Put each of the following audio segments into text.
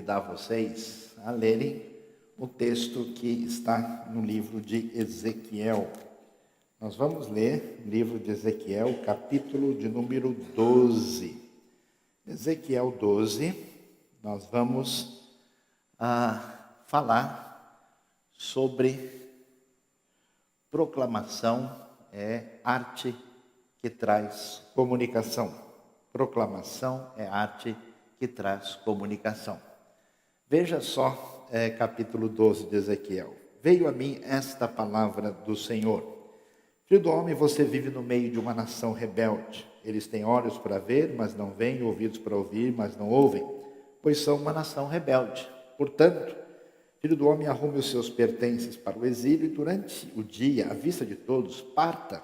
convidar vocês a lerem o texto que está no livro de Ezequiel. Nós vamos ler o livro de Ezequiel, capítulo de número 12. Ezequiel 12, nós vamos falar sobre proclamação, arte que traz comunicação. Proclamação é arte que traz comunicação. Veja só, capítulo 12 de Ezequiel. Veio a mim esta palavra do Senhor. Filho do homem, você vive no meio de uma nação rebelde. Eles têm olhos para ver, mas não veem, ouvidos para ouvir, mas não ouvem, pois são uma nação rebelde. Portanto, filho do homem, arrume os seus pertences para o exílio e durante o dia, à vista de todos, parta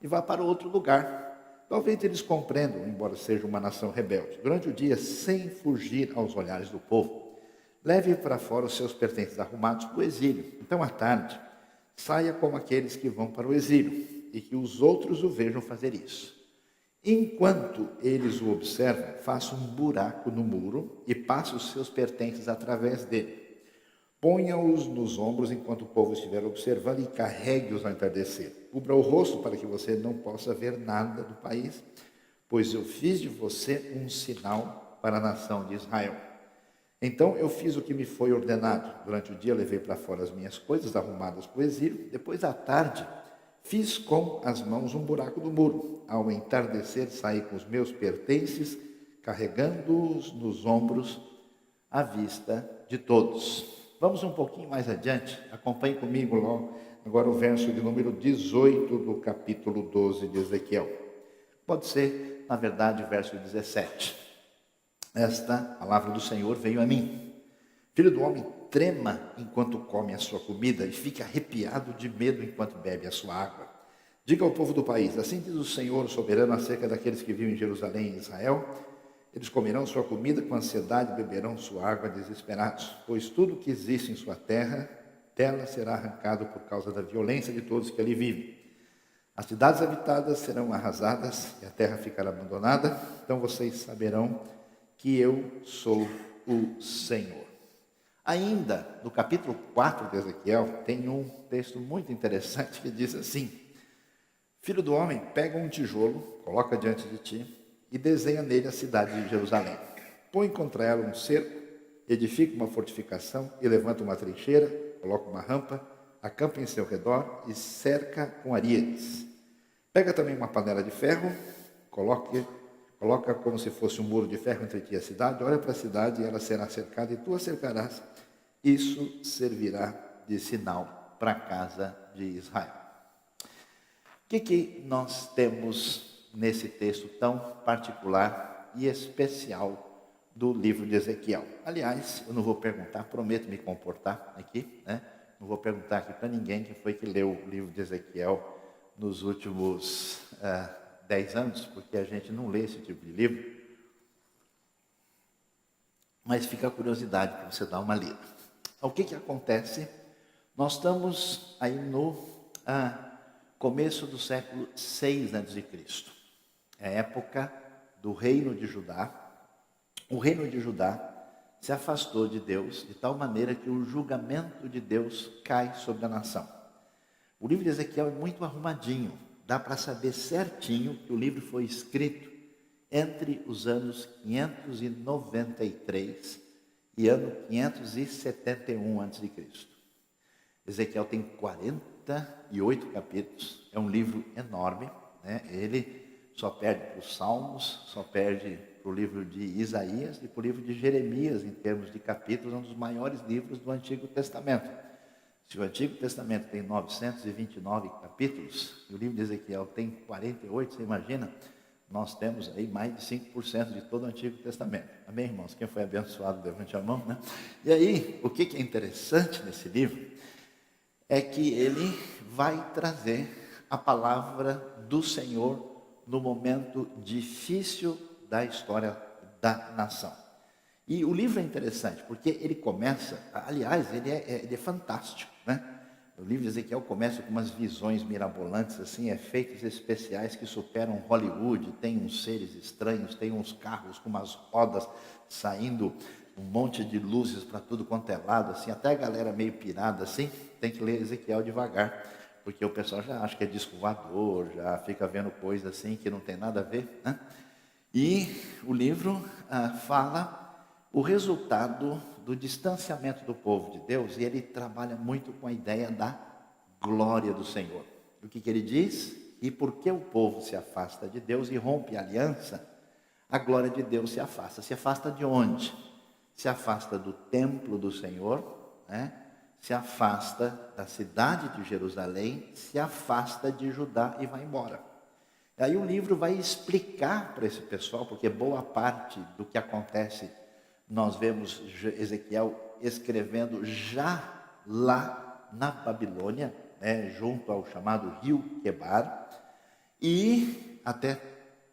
e vá para outro lugar. Talvez eles compreendam, embora seja uma nação rebelde. Durante o dia, sem fugir aos olhares do povo, leve para fora os seus pertences arrumados para o exílio. Então, à tarde, saia como aqueles que vão para o exílio e que os outros o vejam fazer isso. Enquanto eles o observam, faça um buraco no muro e passe os seus pertences através dele. Ponha-os nos ombros enquanto o povo estiver observando e carregue-os ao entardecer. Cubra o rosto para que você não possa ver nada do país, pois eu fiz de você um sinal para a nação de Israel. Então eu fiz o que me foi ordenado. Durante o dia levei para fora as minhas coisas arrumadas para o exílio. Depois à tarde fiz com as mãos um buraco no muro. Ao entardecer saí com os meus pertences, carregando-os nos ombros à vista de todos. Vamos um pouquinho mais adiante, acompanhe comigo logo, agora o verso de número 18 do capítulo 12 de Ezequiel. Pode ser, na verdade, o verso 17. Esta palavra do Senhor veio a mim. Filho do homem, trema enquanto come a sua comida e fique arrepiado de medo enquanto bebe a sua água. Diga ao povo do país, assim diz o Senhor soberano acerca daqueles que vivem em Jerusalém e em Israel. Eles comerão sua comida com ansiedade e beberão sua água desesperados, pois tudo que existe em sua terra, dela será arrancado por causa da violência de todos que ali vivem. As cidades habitadas serão arrasadas e a terra ficará abandonada, então vocês saberão que eu sou o Senhor. Ainda, no capítulo 4 de Ezequiel, tem um texto muito interessante que diz assim: Filho do homem, pega um tijolo, coloca diante de ti, e desenha nele a cidade de Jerusalém. Põe contra ela um cerco, edifica uma fortificação e levanta uma trincheira, coloca uma rampa, acampa em seu redor e cerca com aríedes. Pega também uma panela de ferro, coloca como se fosse um muro de ferro entre ti e a cidade, olha para a cidade e ela será cercada e tu a cercarás. Isso servirá de sinal para a casa de Israel. O que nós temos nesse texto tão particular e especial do livro de Ezequiel? Aliás, eu não vou perguntar, prometo me comportar aqui, né? Não vou perguntar aqui para ninguém quem foi que leu o livro de Ezequiel nos últimos 10 anos, porque a gente não lê esse tipo de livro. Mas fica a curiosidade para você dar uma lida. O que acontece? Nós estamos aí no começo do século 6 a.C., é a época do reino de Judá. O reino de Judá se afastou de Deus de tal maneira que o julgamento de Deus cai sobre a nação. O livro de Ezequiel é muito arrumadinho, dá para saber certinho que o livro foi escrito entre os anos 593 e ano 571 a.C. Ezequiel tem 48 capítulos, é um livro enorme, né? Ele só perde para os Salmos, só perde para o livro de Isaías e para o livro de Jeremias, em termos de capítulos, um dos maiores livros do Antigo Testamento. Se o Antigo Testamento tem 929 capítulos, e o livro de Ezequiel tem 48, você imagina? Nós temos aí mais de 5% de todo o Antigo Testamento. Amém, irmãos? Quem foi abençoado, levante a mão, né? E aí, o que é interessante nesse livro é que ele vai trazer a palavra do Senhor no momento difícil da história da nação. E o livro é interessante, porque ele começa, aliás, ele é fantástico, né? O livro de Ezequiel começa com umas visões mirabolantes, assim, efeitos especiais que superam Hollywood, tem uns seres estranhos, tem uns carros com umas rodas saindo um monte de luzes para tudo quanto é lado, assim, até a galera meio pirada, assim, tem que ler Ezequiel devagar, porque o pessoal já acha que é disco voador, já fica vendo coisa assim que não tem nada a ver, né? E o livro fala o resultado do distanciamento do povo de Deus, e ele trabalha muito com a ideia da glória do Senhor. O que ele diz? E porque o povo se afasta de Deus e rompe a aliança, a glória de Deus se afasta. Se afasta de onde? Se afasta do templo do Senhor, né? Se afasta da cidade de Jerusalém, se afasta de Judá e vai embora. Aí o livro vai explicar para esse pessoal, porque boa parte do que acontece, nós vemos Ezequiel escrevendo já lá na Babilônia, né, junto ao chamado rio Quebar, e até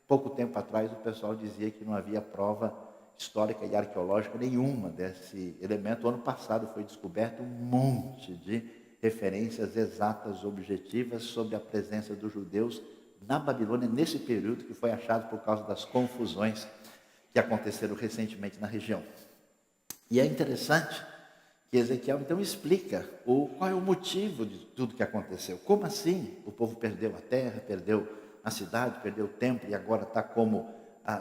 pouco tempo atrás o pessoal dizia que não havia prova histórica e arqueológica nenhuma desse elemento. O ano passado foi descoberto um monte de referências exatas, objetivas, sobre a presença dos judeus na Babilônia, nesse período que foi achado por causa das confusões que aconteceram recentemente na região. E é interessante que Ezequiel então explica qual é o motivo de tudo que aconteceu. Como assim o povo perdeu a terra, perdeu a cidade, perdeu o templo e agora está como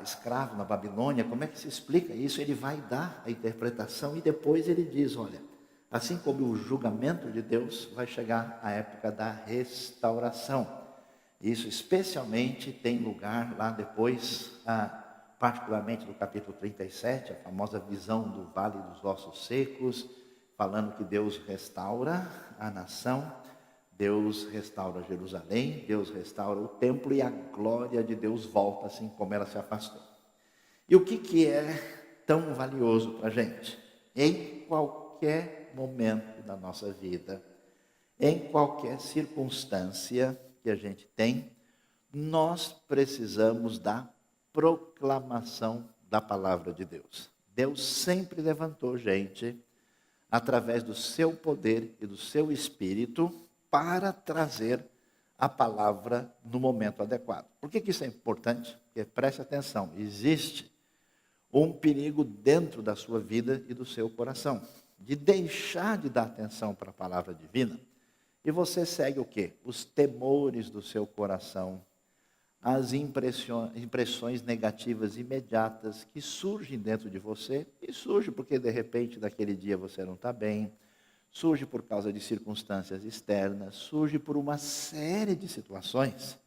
escravo na Babilônia? Como é que se explica isso? Ele vai dar a interpretação e depois ele diz, olha, assim como o julgamento de Deus, vai chegar a época da restauração. Isso especialmente tem lugar lá depois, particularmente no capítulo 37, a famosa visão do Vale dos Ossos Secos, falando que Deus restaura a nação, Deus restaura Jerusalém, Deus restaura o templo e a glória de Deus volta assim como ela se afastou. E o que é tão valioso para a gente? Em qualquer momento da nossa vida, em qualquer circunstância que a gente tem, nós precisamos da proclamação da palavra de Deus. Deus sempre levantou gente através do seu poder e do seu espírito para trazer a palavra no momento adequado. Por que isso é importante? Porque preste atenção, existe um perigo dentro da sua vida e do seu coração, de deixar de dar atenção para a palavra divina, e você segue o quê? Os temores do seu coração, as impressões negativas imediatas que surgem dentro de você, e surge porque de repente naquele dia você não está bem, surge por causa de circunstâncias externas, surge por uma série de situações,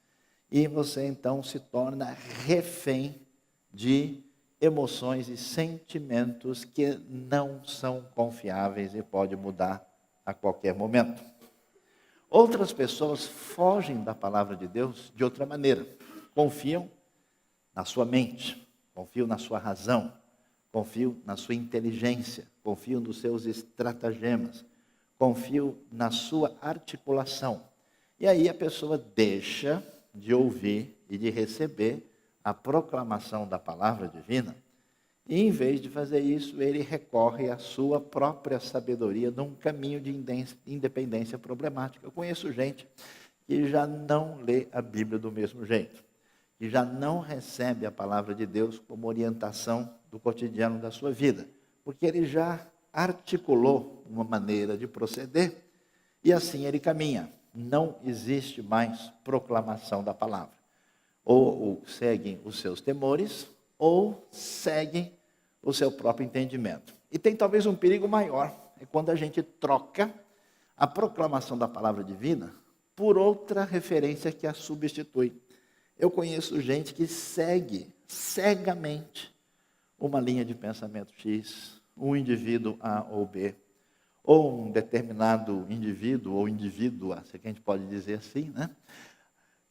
e você então se torna refém de emoções e sentimentos que não são confiáveis e pode mudar a qualquer momento. Outras pessoas fogem da palavra de Deus de outra maneira. Confiam na sua mente, confiam na sua razão, confiam na sua inteligência, confiam nos seus estratagemas, confiam na sua articulação. E aí a pessoa deixa de ouvir e de receber a proclamação da palavra divina, e em vez de fazer isso, ele recorre à sua própria sabedoria num caminho de independência problemática. Eu conheço gente que já não lê a Bíblia do mesmo jeito, que já não recebe a palavra de Deus como orientação do cotidiano da sua vida, porque ele já articulou uma maneira de proceder e assim ele caminha. Não existe mais proclamação da palavra. Ou seguem os seus temores, ou seguem o seu próprio entendimento. E tem talvez um perigo maior, é quando a gente troca a proclamação da palavra divina por outra referência que a substitui. Eu conheço gente que segue cegamente uma linha de pensamento X, um indivíduo A ou B, ou um determinado indivíduo ou indivídua, se a gente pode dizer assim, né?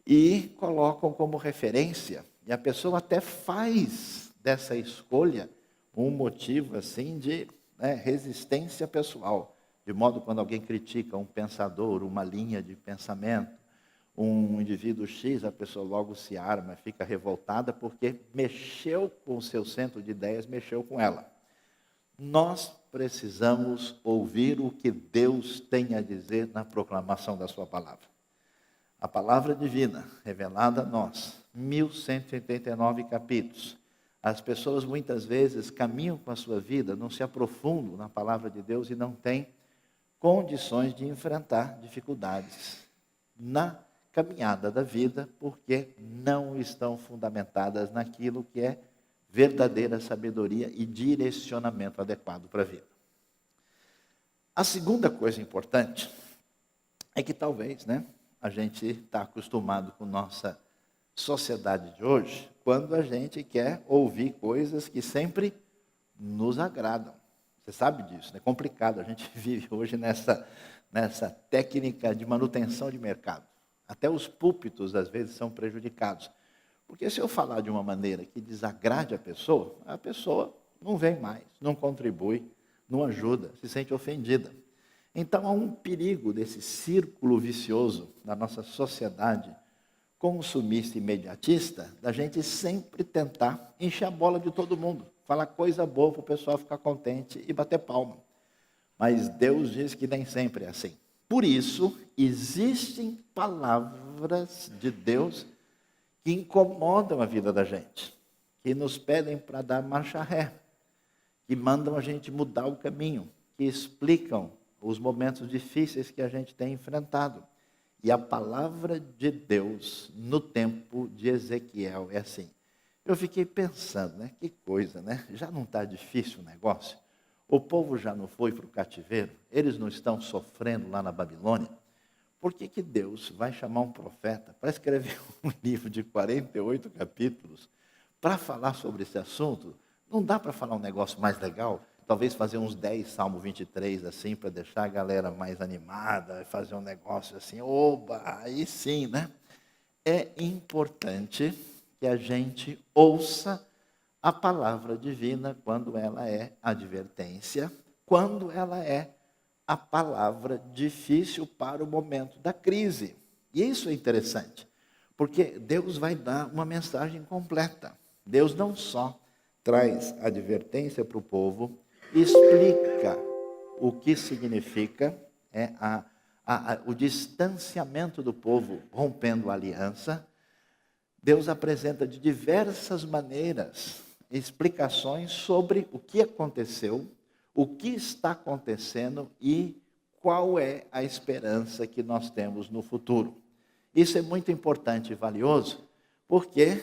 E colocam como referência, e a pessoa até faz dessa escolha um motivo assim de resistência pessoal, de modo quando alguém critica um pensador, uma linha de pensamento, um indivíduo X, a pessoa logo se arma, fica revoltada porque mexeu com o seu centro de ideias, mexeu com ela. Nós precisamos ouvir o que Deus tem a dizer na proclamação da sua palavra. A palavra divina, revelada a nós, 1189 capítulos, As pessoas muitas vezes caminham com a sua vida, não se aprofundam na palavra de Deus e não têm condições de enfrentar dificuldades na caminhada da vida, porque não estão fundamentadas naquilo que é verdadeira sabedoria e direcionamento adequado para a vida. A segunda coisa importante é que talvez, a gente está acostumado com nossa sociedade de hoje, quando a gente quer ouvir coisas que sempre nos agradam. Você sabe disso, é complicado. A gente vive hoje nessa técnica de manutenção de mercado. Até os púlpitos, às vezes, são prejudicados. Porque se eu falar de uma maneira que desagrade a pessoa não vem mais, não contribui, não ajuda, se sente ofendida. Então há um perigo desse círculo vicioso da nossa sociedade consumista e imediatista, da gente sempre tentar encher a bola de todo mundo, falar coisa boa para o pessoal ficar contente e bater palma. Mas Deus diz que nem sempre é assim. Por isso, existem palavras de Deus que incomodam a vida da gente, que nos pedem para dar marcha ré, que mandam a gente mudar o caminho, que explicam os momentos difíceis que a gente tem enfrentado. E a palavra de Deus no tempo de Ezequiel é assim. Eu fiquei pensando, que coisa, Já não está difícil o negócio? O povo já não foi para o cativeiro? Eles não estão sofrendo lá na Babilônia? Por que Deus vai chamar um profeta para escrever um livro de 48 capítulos para falar sobre esse assunto? Não dá para falar um negócio mais legal? Talvez fazer uns 10 Salmo 23 assim, para deixar a galera mais animada, fazer um negócio assim, oba, aí sim, É importante que a gente ouça a palavra divina quando ela é advertência, quando ela é a palavra difícil para o momento da crise. E isso é interessante, porque Deus vai dar uma mensagem completa. Deus não só traz advertência para o povo, explica o que significa o distanciamento do povo rompendo a aliança. Deus apresenta de diversas maneiras explicações sobre o que aconteceu, o que está acontecendo e qual é a esperança que nós temos no futuro. Isso é muito importante e valioso, porque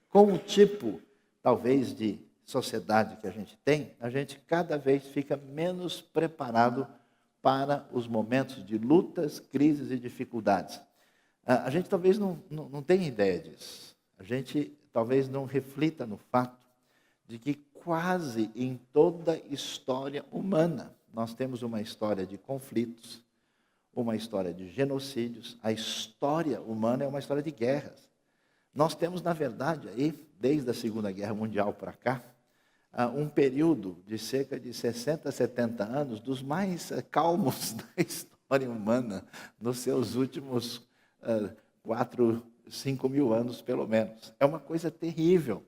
com o tipo, talvez, de sociedade que a gente cada vez fica menos preparado para os momentos de lutas, crises e dificuldades. A gente talvez não tenha ideia disso. A gente talvez não reflita no fato de que quase em toda a história humana nós temos uma história de conflitos, uma história de genocídios. A história humana é uma história de guerras. Nós temos, na verdade, aí, desde a Segunda Guerra Mundial para cá, um período de cerca de 60, 70 anos, dos mais calmos da história humana, nos seus últimos 4, 5 mil anos, pelo menos. É uma coisa terrível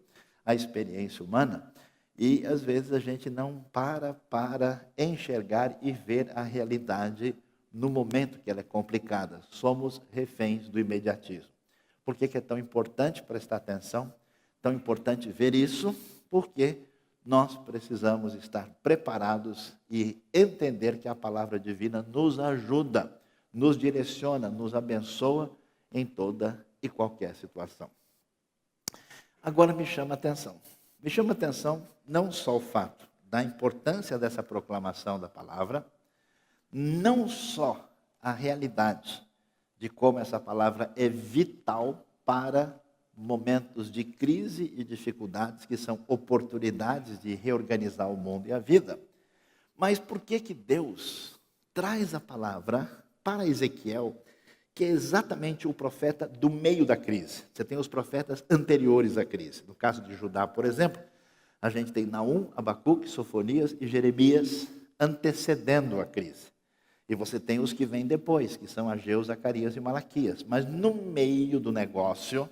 a experiência humana, e às vezes a gente não para enxergar e ver a realidade no momento que ela é complicada. Somos reféns do imediatismo. Por que é tão importante prestar atenção? Tão importante ver isso? Porque nós precisamos estar preparados e entender que a palavra divina nos ajuda, nos direciona, nos abençoa em toda e qualquer situação. Agora me chama a atenção. Me chama a atenção não só o fato da importância dessa proclamação da palavra, não só a realidade de como essa palavra é vital para momentos de crise e dificuldades, que são oportunidades de reorganizar o mundo e a vida. Mas por que Deus traz a palavra para Ezequiel, que é exatamente o profeta do meio da crise? Você tem os profetas anteriores à crise. No caso de Judá, por exemplo, a gente tem Naum, Abacuque, Sofonias e Jeremias antecedendo a crise. E você tem os que vêm depois, que são Ageu, Zacarias e Malaquias. Mas no meio do negócio,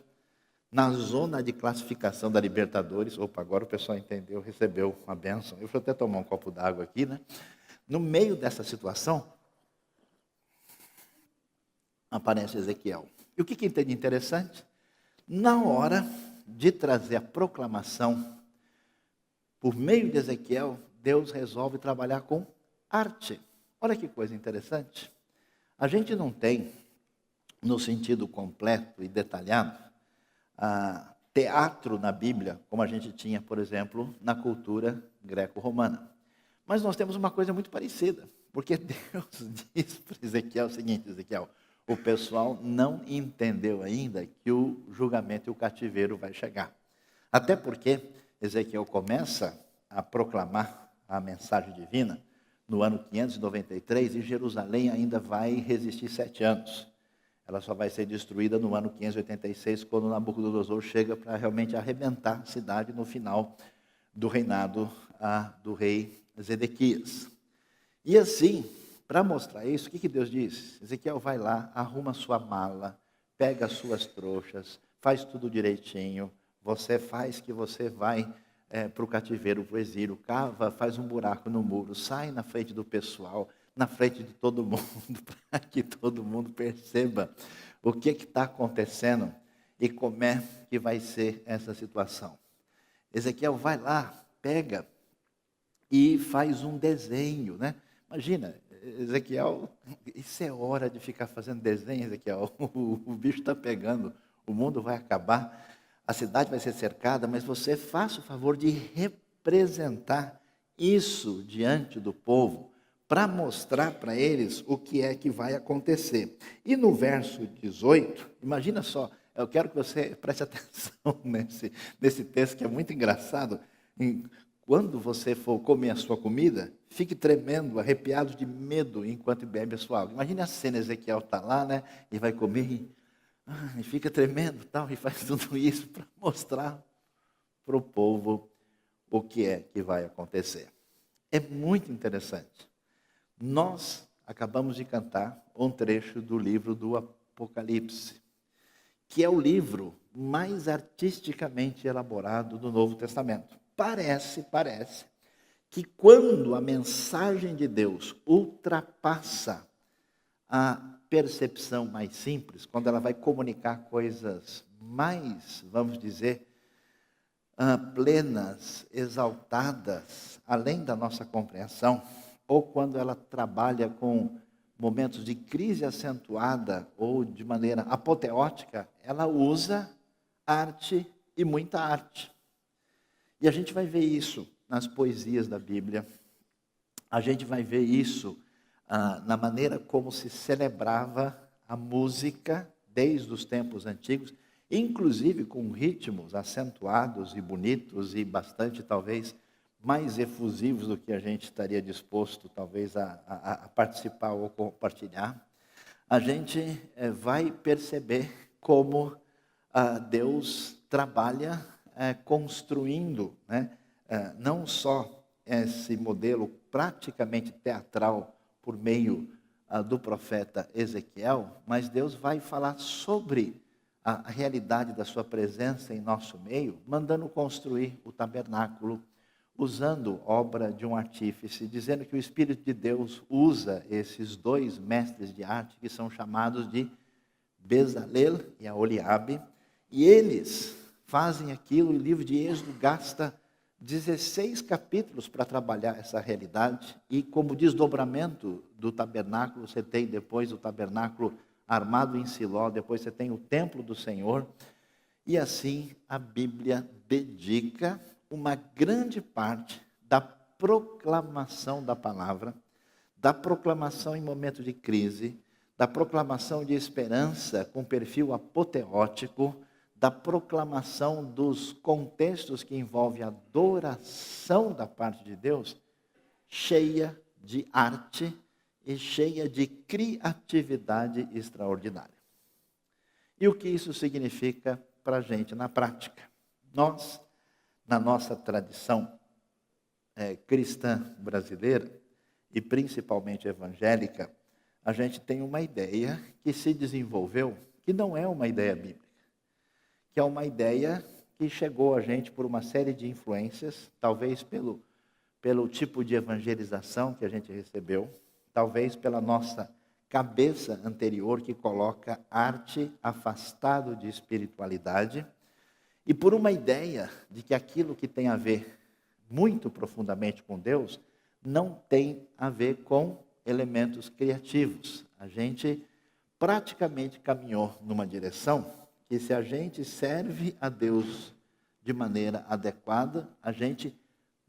na zona de classificação da Libertadores, agora o pessoal entendeu, recebeu uma bênção. Eu vou até tomar um copo d'água aqui, No meio dessa situação, aparece Ezequiel. E o que é interessante? Na hora de trazer a proclamação, por meio de Ezequiel, Deus resolve trabalhar com arte. Olha que coisa interessante. A gente não tem, no sentido completo e detalhado, teatro na Bíblia, como a gente tinha, por exemplo, na cultura greco-romana. Mas nós temos uma coisa muito parecida, porque Deus diz para Ezequiel o seguinte: Ezequiel, o pessoal não entendeu ainda que o julgamento e o cativeiro vai chegar. Até porque Ezequiel começa a proclamar a mensagem divina no ano 593 e Jerusalém ainda vai resistir 7 anos. Ela só vai ser destruída no ano 586, quando Nabucodonosor chega para realmente arrebentar a cidade no final do reinado do rei Zedequias. E assim, para mostrar isso, o que Deus diz? Ezequiel, vai lá, arruma sua mala, pega as suas trouxas, faz tudo direitinho, você faz que você vai para o cativeiro, para o exílio, cava, faz um buraco no muro, sai na frente do pessoal, na frente de todo mundo, para que todo mundo perceba o que está acontecendo e como é que vai ser essa situação. Ezequiel vai lá, pega e faz um desenho, né? Imagina, Ezequiel, isso é hora de ficar fazendo desenho, Ezequiel, o bicho está pegando, o mundo vai acabar, a cidade vai ser cercada, mas você faça o favor de representar isso diante do povo, para mostrar para eles o que é que vai acontecer. E no verso 18, imagina só, eu quero que você preste atenção nesse texto, que é muito engraçado. Quando você for comer a sua comida, fique tremendo, arrepiado de medo enquanto bebe a sua água. Imagine a cena, Ezequiel está lá, né, e vai comer, e fica tremendo, tal, e faz tudo isso para mostrar para o povo o que é que vai acontecer. É muito interessante. Nós acabamos de cantar um trecho do livro do Apocalipse, que é o livro mais artisticamente elaborado do Novo Testamento. Parece que quando a mensagem de Deus ultrapassa a percepção mais simples, quando ela vai comunicar coisas mais, vamos dizer, plenas, exaltadas, além da nossa compreensão, ou quando ela trabalha com momentos de crise acentuada ou de maneira apoteótica, ela usa arte e muita arte. E a gente vai ver isso nas poesias da Bíblia, a gente vai ver isso na maneira como se celebrava a música desde os tempos antigos, inclusive com ritmos acentuados e bonitos e bastante, talvez, mais efusivos do que a gente estaria disposto, talvez, a participar ou compartilhar. A gente vai perceber como Deus trabalha construindo, né, não só esse modelo praticamente teatral por meio do profeta Ezequiel, mas Deus vai falar sobre a realidade da sua presença em nosso meio, mandando construir o tabernáculo, usando obra de um artífice, dizendo que o Espírito de Deus usa esses 2 mestres de arte, que são chamados de Bezalel e Aholiabe, e eles fazem aquilo. O livro de Êxodo gasta 16 capítulos para trabalhar essa realidade, e como desdobramento do tabernáculo, você tem depois o tabernáculo armado em Siló, depois você tem o templo do Senhor, e assim a Bíblia dedica uma grande parte da proclamação da palavra, da proclamação em momento de crise, da proclamação de esperança com perfil apoteótico, da proclamação dos contextos que envolvem a adoração da parte de Deus, cheia de arte e cheia de criatividade extraordinária. E o que isso significa para a gente na prática? Nós, na nossa tradição cristã brasileira, e principalmente evangélica, a gente tem uma ideia que se desenvolveu, que não é uma ideia bíblica, que é uma ideia que chegou a gente por uma série de influências, talvez pelo tipo de evangelização que a gente recebeu, talvez pela nossa cabeça anterior que coloca arte afastado de espiritualidade, e por uma ideia de que aquilo que tem a ver muito profundamente com Deus, não tem a ver com elementos criativos. A gente praticamente caminhou numa direção que, se a gente serve a Deus de maneira adequada, a gente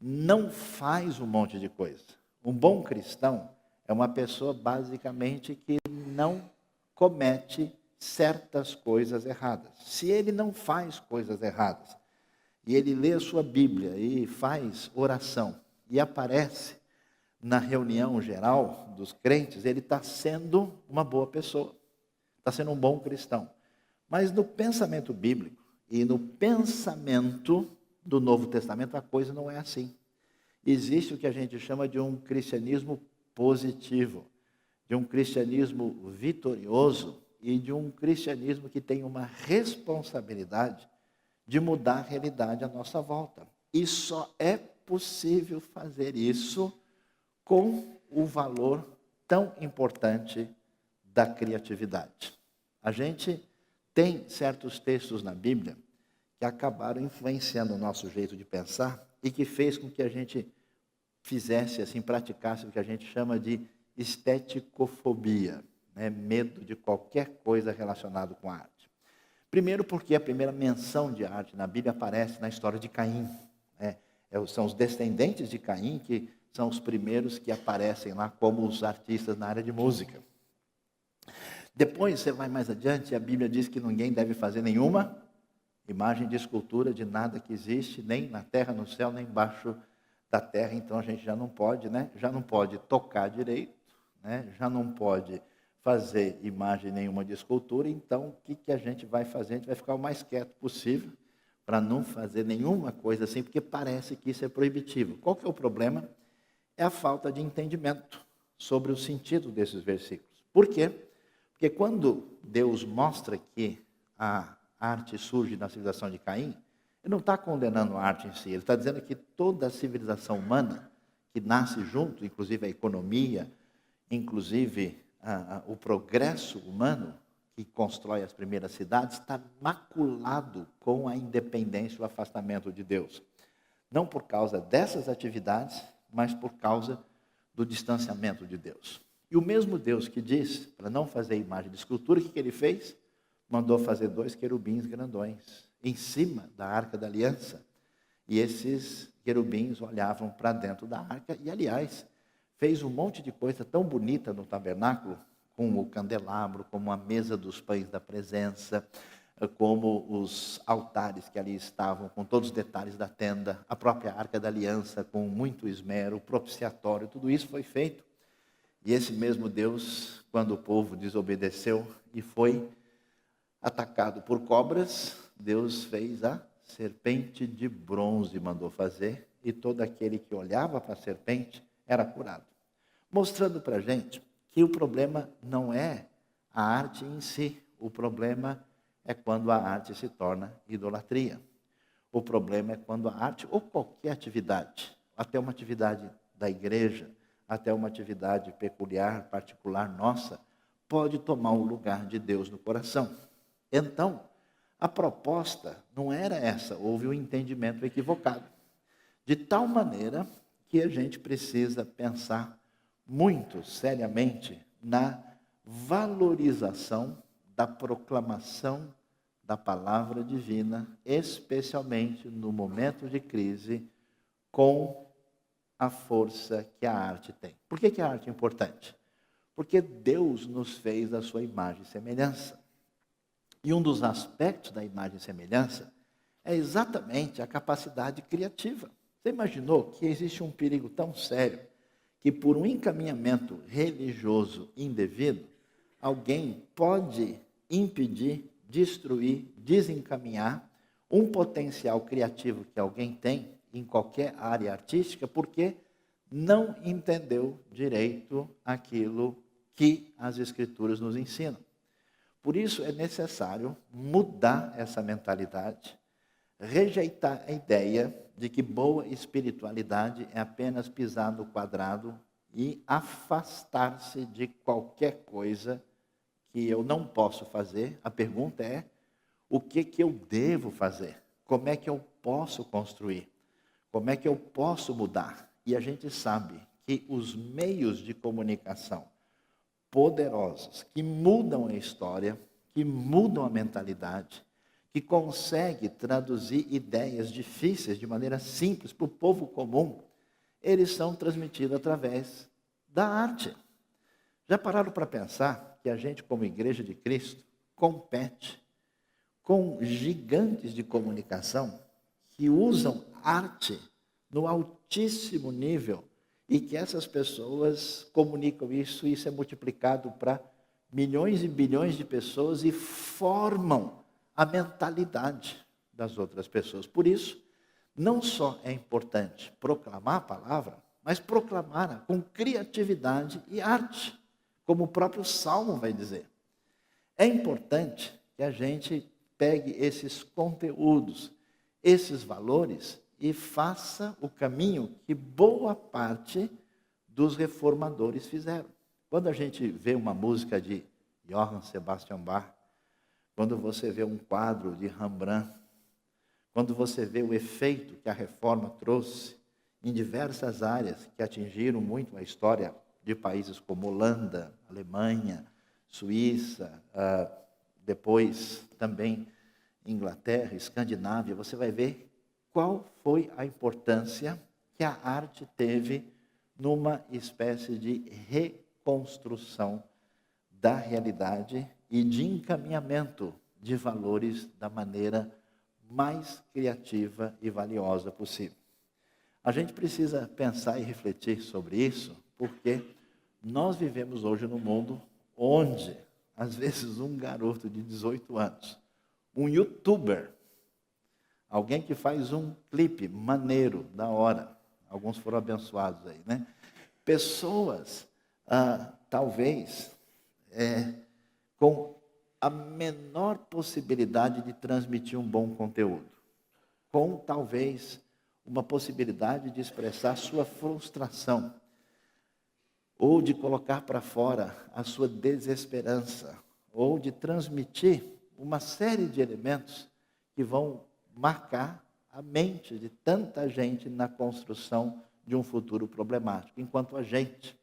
não faz um monte de coisa. Um bom cristão é uma pessoa basicamente que não comete certas coisas erradas. Se ele não faz coisas erradas, e ele lê a sua Bíblia e faz oração, e aparece na reunião geral dos crentes, ele está sendo uma boa pessoa, está sendo um bom cristão. Mas no pensamento bíblico e no pensamento do Novo Testamento, a coisa não é assim. Existe o que a gente chama de um cristianismo positivo, de um cristianismo vitorioso e de um cristianismo que tem uma responsabilidade de mudar a realidade à nossa volta. E só é possível fazer isso com o valor tão importante da criatividade. A gente tem certos textos na Bíblia que acabaram influenciando o nosso jeito de pensar e que fez com que a gente fizesse, assim, praticasse o que a gente chama de esteticofobia, né? Medo de qualquer coisa relacionada com a arte. Primeiro porque a primeira menção de arte na Bíblia aparece na história de Caim. São os descendentes de Caim que são os primeiros que aparecem lá como os artistas na área de música. Depois, você vai mais adiante, a Bíblia diz que ninguém deve fazer nenhuma imagem de escultura de nada que existe, nem na terra, no céu, nem embaixo da terra. Então a gente já não pode, né? Já não pode tocar direito, né? Já não pode fazer imagem nenhuma de escultura. Então o que a gente vai fazer? A gente vai ficar o mais quieto possível para não fazer nenhuma coisa assim, porque parece que isso é proibitivo. Qual que é o problema? É a falta de entendimento sobre o sentido desses versículos. Por quê? Porque quando Deus mostra que a arte surge na civilização de Caim, ele não está condenando a arte em si, ele está dizendo que toda a civilização humana que nasce junto, inclusive a economia, inclusive o progresso humano que constrói as primeiras cidades, está maculado com a independência e o afastamento de Deus. Não por causa dessas atividades, mas por causa do distanciamento de Deus. E o mesmo Deus que diz para não fazer imagem de escultura, o que ele fez? Mandou fazer 2 querubins grandões em cima da Arca da Aliança. E esses querubins olhavam para dentro da arca e, aliás, fez um monte de coisa tão bonita no tabernáculo, como o candelabro, como a mesa dos pães da presença, como os altares que ali estavam, com todos os detalhes da tenda, a própria Arca da Aliança, com muito esmero, o propiciatório, tudo isso foi feito. E esse mesmo Deus, quando o povo desobedeceu e foi atacado por cobras, Deus fez a serpente de bronze, mandou fazer, e todo aquele que olhava para a serpente era curado. Mostrando para a gente que o problema não é a arte em si, o problema é quando a arte se torna idolatria. O problema é quando a arte, ou qualquer atividade, até uma atividade da igreja, até uma atividade peculiar, particular nossa, pode tomar o lugar de Deus no coração. Então, a proposta não era essa, houve um entendimento equivocado. De tal maneira que a gente precisa pensar muito seriamente na valorização da proclamação da palavra divina, especialmente no momento de crise, com a força que a arte tem. Por que a arte é importante? Porque Deus nos fez a sua imagem e semelhança. E um dos aspectos da imagem e semelhança é exatamente a capacidade criativa. Você imaginou que existe um perigo tão sério que, por um encaminhamento religioso indevido, alguém pode impedir, destruir, desencaminhar um potencial criativo que alguém tem em qualquer área artística, porque não entendeu direito aquilo que as Escrituras nos ensinam. Por isso é necessário mudar essa mentalidade, rejeitar a ideia de que boa espiritualidade é apenas pisar no quadrado e afastar-se de qualquer coisa que eu não posso fazer. A pergunta é, o que eu devo fazer? Como é que eu posso construir? Como é que eu posso mudar? E a gente sabe que os meios de comunicação poderosos, que mudam a história, que mudam a mentalidade, que conseguem traduzir ideias difíceis de maneira simples para o povo comum, eles são transmitidos através da arte. Já pararam para pensar que a gente, como Igreja de Cristo, compete com gigantes de comunicação que usam arte no altíssimo nível e que essas pessoas comunicam isso, e isso é multiplicado para milhões e bilhões de pessoas e formam a mentalidade das outras pessoas. Por isso, não só é importante proclamar a palavra, mas proclamar com criatividade e arte, como o próprio Salmo vai dizer. É importante que a gente pegue esses conteúdos, esses valores e faça o caminho que boa parte dos reformadores fizeram. Quando a gente vê uma música de Johann Sebastian Bach, quando você vê um quadro de Rembrandt, quando você vê o efeito que a reforma trouxe em diversas áreas que atingiram muito a história de países como Holanda, Alemanha, Suíça, depois também Inglaterra, Escandinávia, você vai ver qual foi a importância que a arte teve numa espécie de reconstrução da realidade e de encaminhamento de valores da maneira mais criativa e valiosa possível. A gente precisa pensar e refletir sobre isso, porque nós vivemos hoje num mundo onde, às vezes, um garoto de 18 anos, um youtuber, alguém que faz um clipe maneiro, da hora, alguns foram abençoados aí, né? Pessoas, talvez, com a menor possibilidade de transmitir um bom conteúdo, com talvez uma possibilidade de expressar sua frustração, ou de colocar para fora a sua desesperança, ou de transmitir uma série de elementos que vão marcar a mente de tanta gente na construção de um futuro problemático. Enquanto a gente,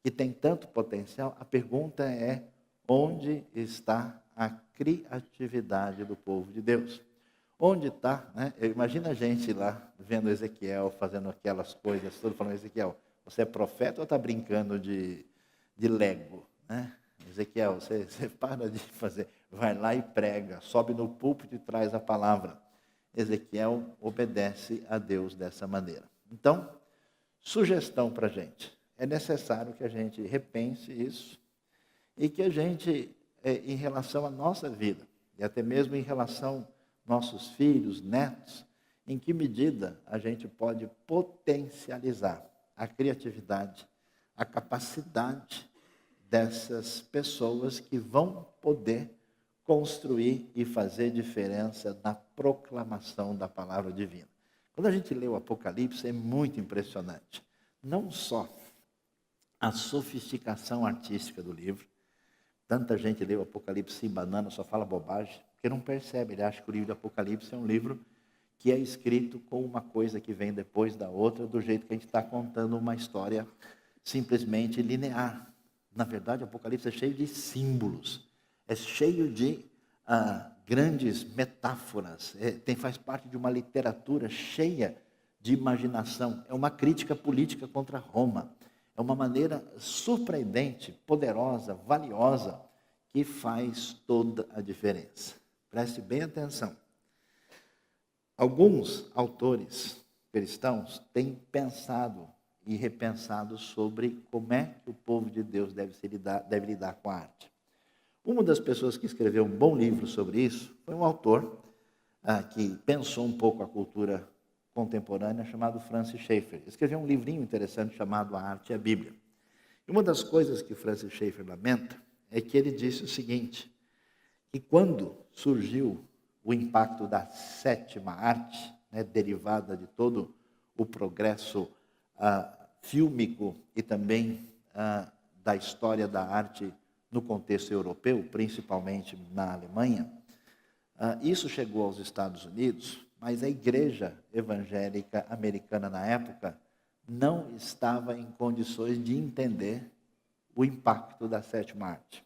que tem tanto potencial, a pergunta é: onde está a criatividade do povo de Deus? Onde está, né? Imagina a gente lá, vendo Ezequiel, fazendo aquelas coisas, todo falando: Ezequiel, você é profeta ou está brincando de Lego? Né? Ezequiel, você para de fazer, vai lá e prega, sobe no púlpito e traz a palavra. Ezequiel obedece a Deus dessa maneira. Então, sugestão para a gente: é necessário que a gente repense isso e que a gente, em relação à nossa vida, e até mesmo em relação aos nossos filhos, netos, em que medida a gente pode potencializar a criatividade, a capacidade dessas pessoas que vão poder construir e fazer diferença na proclamação da palavra divina. Quando a gente lê o Apocalipse, é muito impressionante. Não só a sofisticação artística do livro, tanta gente lê o Apocalipse sem banana, só fala bobagem, porque não percebe, ele acha que o livro do Apocalipse é um livro que é escrito com uma coisa que vem depois da outra, do jeito que a gente está contando uma história simplesmente linear. Na verdade, o Apocalipse é cheio de símbolos, é cheio de grandes metáforas, faz parte de uma literatura cheia de imaginação. É uma crítica política contra Roma. É uma maneira surpreendente, poderosa, valiosa, que faz toda a diferença. Preste bem atenção. Alguns autores cristãos têm pensado e repensado sobre como é que o povo de Deus deve lidar com a arte. Uma das pessoas que escreveu um bom livro sobre isso foi um autor que pensou um pouco a cultura contemporânea, chamado Francis Schaeffer. Escreveu um livrinho interessante chamado A Arte e a Bíblia. E uma das coisas que Francis Schaeffer lamenta é que ele disse o seguinte, que quando surgiu o impacto da sétima arte, né, derivada de todo o progresso fílmico e também da história da arte no contexto europeu, principalmente na Alemanha, isso chegou aos Estados Unidos, mas a igreja evangélica americana na época não estava em condições de entender o impacto da sétima arte.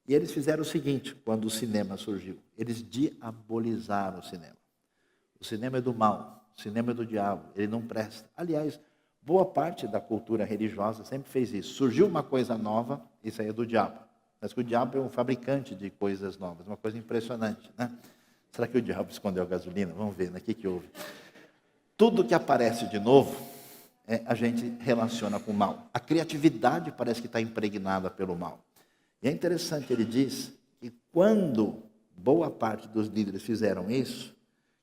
E eles fizeram o seguinte, quando o cinema surgiu. Eles diabolizaram o cinema. O cinema é do mal, o cinema é do diabo, ele não presta. Aliás, boa parte da cultura religiosa sempre fez isso. Surgiu uma coisa nova, isso aí é do diabo. Mas que o diabo é um fabricante de coisas novas, uma coisa impressionante, né? Será que o diabo escondeu a gasolina? Vamos ver, né? O que houve? Tudo que aparece de novo, a gente relaciona com o mal. A criatividade parece que está impregnada pelo mal. E é interessante, ele diz que quando boa parte dos líderes fizeram isso,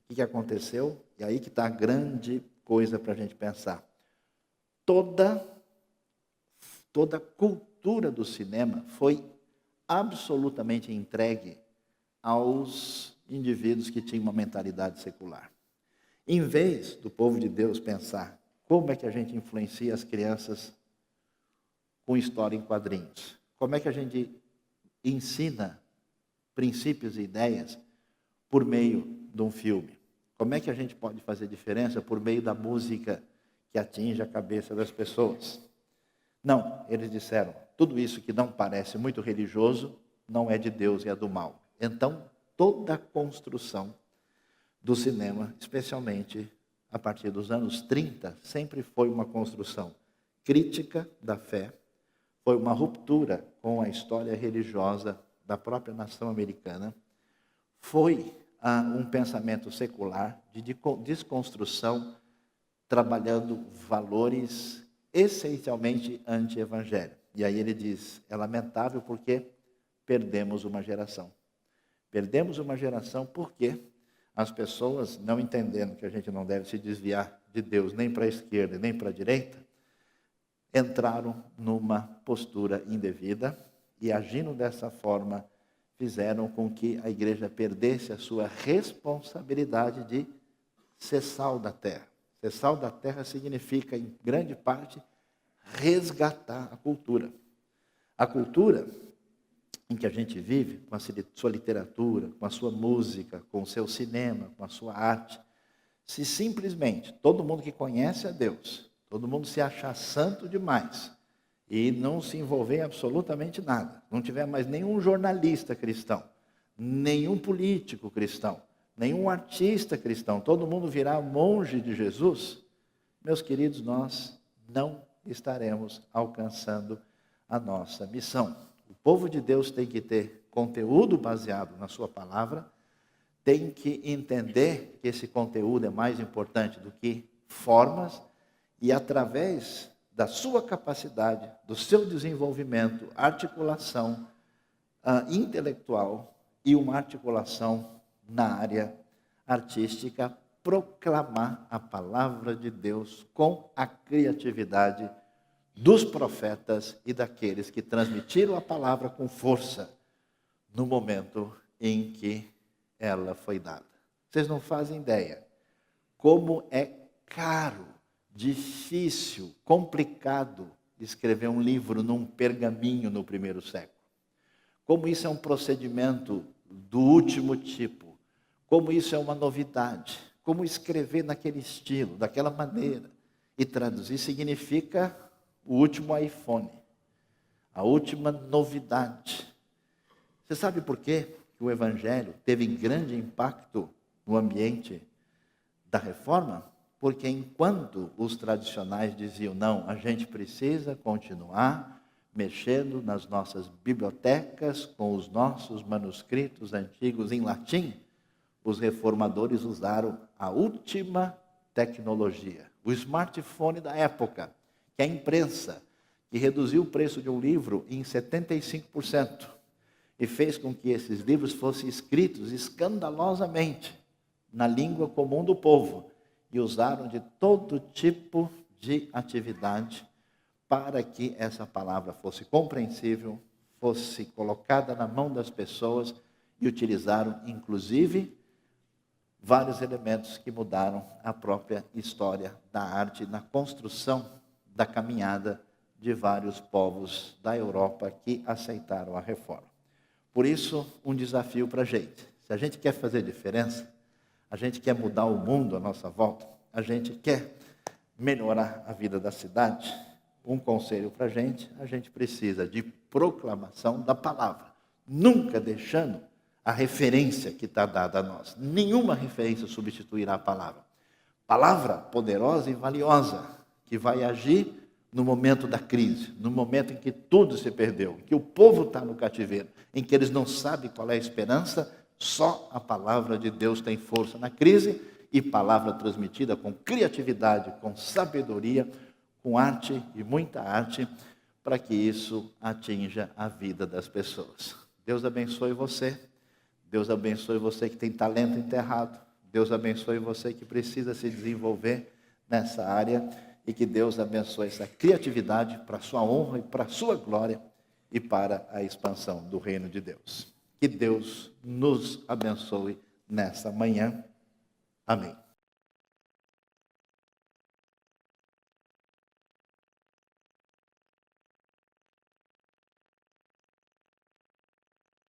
o que aconteceu? E aí que está a grande coisa para a gente pensar. Toda a cultura do cinema foi absolutamente entregue aos indivíduos que tinham uma mentalidade secular. Em vez do povo de Deus pensar como é que a gente influencia as crianças com história em quadrinhos, como é que a gente ensina princípios e ideias por meio de um filme, como é que a gente pode fazer diferença por meio da música que atinge a cabeça das pessoas. Não, eles disseram, tudo isso que não parece muito religioso, não é de Deus, é do mal. Então, toda a construção do cinema, especialmente a partir dos anos 30, sempre foi uma construção crítica da fé, foi uma ruptura com a história religiosa da própria nação americana, foi um pensamento secular de desconstrução, trabalhando valores essencialmente anti-evangélicos. E aí ele diz, é lamentável porque perdemos uma geração. Perdemos uma geração porque as pessoas, não entendendo que a gente não deve se desviar de Deus nem para a esquerda nem para a direita, entraram numa postura indevida e, agindo dessa forma, fizeram com que a igreja perdesse a sua responsabilidade de ser sal da terra. Ser sal da terra significa, em grande parte, resgatar a cultura. A cultura em que a gente vive, com a sua literatura, com a sua música, com o seu cinema, com a sua arte, se simplesmente todo mundo que conhece a Deus, todo mundo se achar santo demais e não se envolver em absolutamente nada, não tiver mais nenhum jornalista cristão, nenhum político cristão, nenhum artista cristão, todo mundo virar monge de Jesus, meus queridos, nós não estaremos alcançando a nossa missão. O povo de Deus tem que ter conteúdo baseado na sua palavra, tem que entender que esse conteúdo é mais importante do que formas, e através da sua capacidade, do seu desenvolvimento, articulação intelectual e uma articulação na área artística, proclamar a palavra de Deus com a criatividade dos profetas e daqueles que transmitiram a palavra com força no momento em que ela foi dada. Vocês não fazem ideia como é caro, difícil, complicado escrever um livro num pergaminho no primeiro século. Como isso é um procedimento do último tipo. Como isso é uma novidade. Como escrever naquele estilo, daquela maneira. E traduzir significa o último iPhone, a última novidade. Você sabe por quê que o Evangelho teve grande impacto no ambiente da reforma? Porque enquanto os tradicionais diziam, não, a gente precisa continuar mexendo nas nossas bibliotecas, com os nossos manuscritos antigos em latim, os reformadores usaram a última tecnologia, o smartphone da época, que é a imprensa, que reduziu o preço de um livro em 75% e fez com que esses livros fossem escritos escandalosamente na língua comum do povo e usaram de todo tipo de atividade para que essa palavra fosse compreensível, fosse colocada na mão das pessoas e utilizaram, inclusive, vários elementos que mudaram a própria história da arte na construção da caminhada de vários povos da Europa que aceitaram a reforma. Por isso, um desafio para a gente. Se a gente quer fazer diferença, A gente quer mudar o mundo à nossa volta. A gente quer melhorar a vida da cidade. Um conselho para a gente precisa de proclamação da palavra. Nunca deixando a referência que está dada a nós. Nenhuma referência substituirá a palavra. Palavra poderosa e valiosa, que vai agir no momento da crise, no momento em que tudo se perdeu, em que o povo está no cativeiro, em que eles não sabem qual é a esperança. Só a palavra de Deus tem força na crise, e palavra transmitida com criatividade, com sabedoria, com arte e muita arte, para que isso atinja a vida das pessoas. Deus abençoe você. Deus abençoe você que tem talento enterrado. Deus abençoe você que precisa se desenvolver nessa área, e que Deus abençoe essa criatividade para a sua honra e para a sua glória e para a expansão do reino de Deus. Que Deus nos abençoe nessa manhã. Amém.